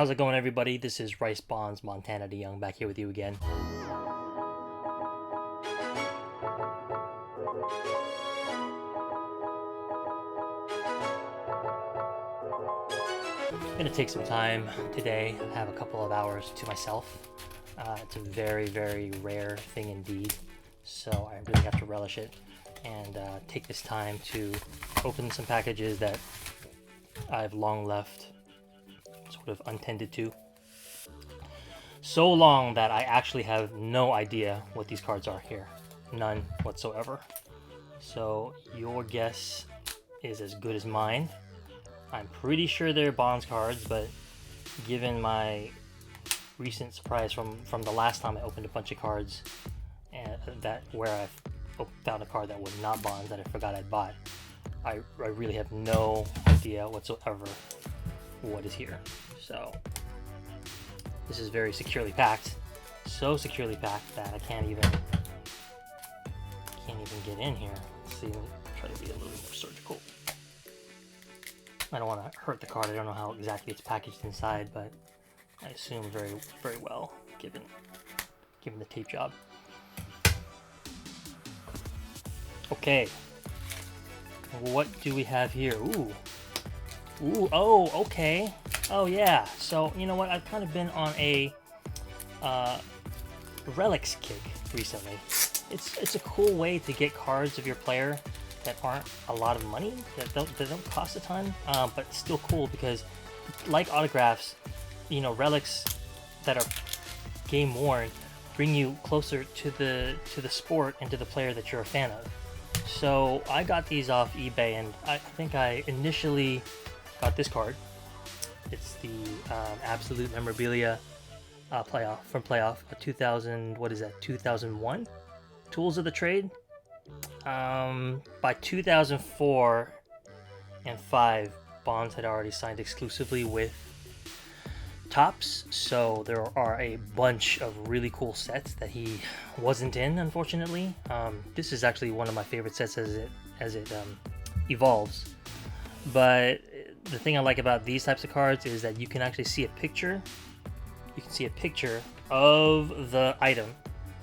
How's it going, everybody? This is Rice Bonds Montana DeYoung back here with you again. I'm gonna take some time today. I have a couple of hours to myself. It's a very, very rare thing indeed, so I really have to relish it and take this time to open some packages that I've long left sort of untended to. So long that I actually have no idea what these cards are here. None whatsoever. So your guess is as good as mine. I'm pretty sure they're Bonds cards, but given my recent surprise from the last time I opened a bunch of cards, and that where I found a card that was not Bonds that I forgot I'd bought, I really have no idea whatsoever what is here. So this is very securely packed, so securely packed that I can't even get in here. Let's see, let me try to be a little more surgical. I don't want to hurt the card. I don't know how exactly it's packaged inside, but I assume very, very well, given the tape job. Okay, what do we have here? Ooh, oh, okay. Oh yeah. So you know what? I've kind of been on a relics kick recently. It's a cool way to get cards of your player that aren't a lot of money, that don't cost a ton, but still cool because, like autographs, you know, relics that are game worn bring you closer to the sport and to the player that you're a fan of. So I got these off eBay, and I think I initially got this card. It's the Absolute Memorabilia playoff 2000. What is that? 2001 Tools of the Trade. By 2004 and 5, Bonds had already signed exclusively with Topps, so there are a bunch of really cool sets that he wasn't in, unfortunately. This is actually one of my favorite sets as it evolves. But the thing I like about these types of cards is that you can actually see a picture. You can see a picture of the item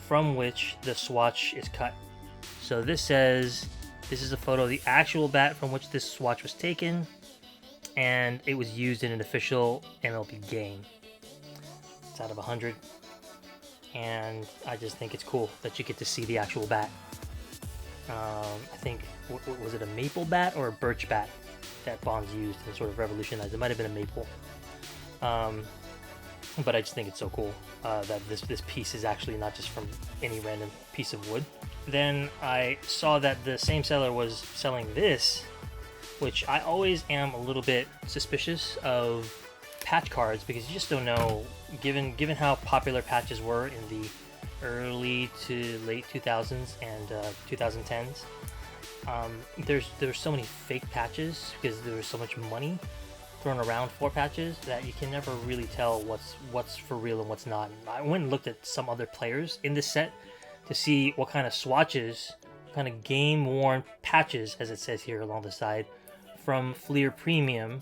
from which the swatch is cut. So this is a photo of the actual bat from which this swatch was taken, and it was used in an official MLB game. It's out of 100, and I just think it's cool that you get to see the actual bat. I think, was it a maple bat or a birch bat that Bonds used and sort of revolutionized? It might have been a maple. But I just think it's so cool that this piece is actually not just from any random piece of wood. Then I saw that the same seller was selling this, which I always am a little bit suspicious of patch cards because you just don't know, given how popular patches were in the early to late 2000s and 2010s. There's so many fake patches because there was so much money thrown around for patches that you can never really tell what's for real and what's not. I went and looked at some other players in this set to see what kind of swatches, kind of game-worn patches, as it says here along the side, from Fleer Premium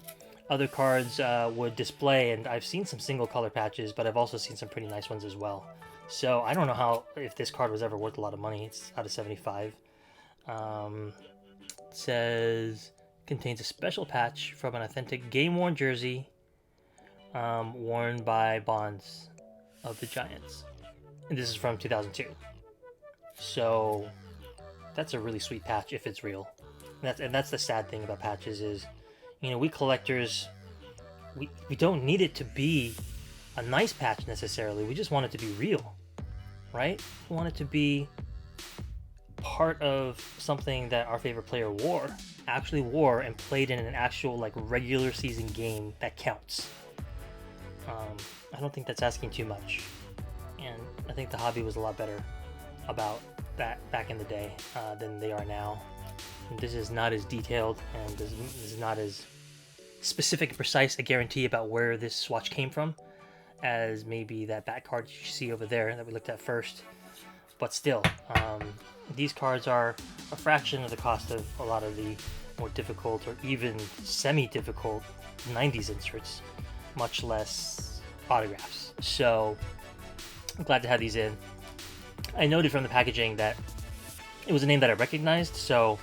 other cards would display, and I've seen some single color patches, but I've also seen some pretty nice ones as well. So I don't know if this card was ever worth a lot of money. It's out of 75. It says contains a special patch from an authentic game-worn jersey worn by Bonds of the Giants. And this is from 2002. So that's a really sweet patch if it's real. And that's the sad thing about patches is, you know, we collectors, we don't need it to be a nice patch necessarily. We just want it to be real, right? We want it to be part of something that our favorite player actually wore and played in an actual like regular season game that counts. I don't think that's asking too much, and I think the hobby was a lot better about that back in the day than they are now. And this is not as detailed, and this is not as specific and precise a guarantee about where this swatch came from as maybe that bat card you see over there that we looked at first. But still, these cards are a fraction of the cost of a lot of the more difficult or even semi-difficult 90s inserts. much less autographs. So I'm glad to have these in. I noted from the packaging that it was a name that I recognized, so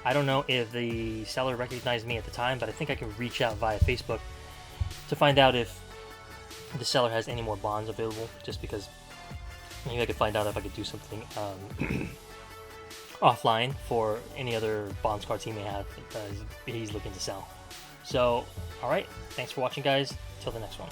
I don't know if the seller recognized me at the time, but I think I can reach out via Facebook to find out if the seller has any more bonds available, just because maybe I could find out if I could do something offline for any other bonds cards he may have he's looking to sell. So, alright, thanks for watching, guys. Till the next one.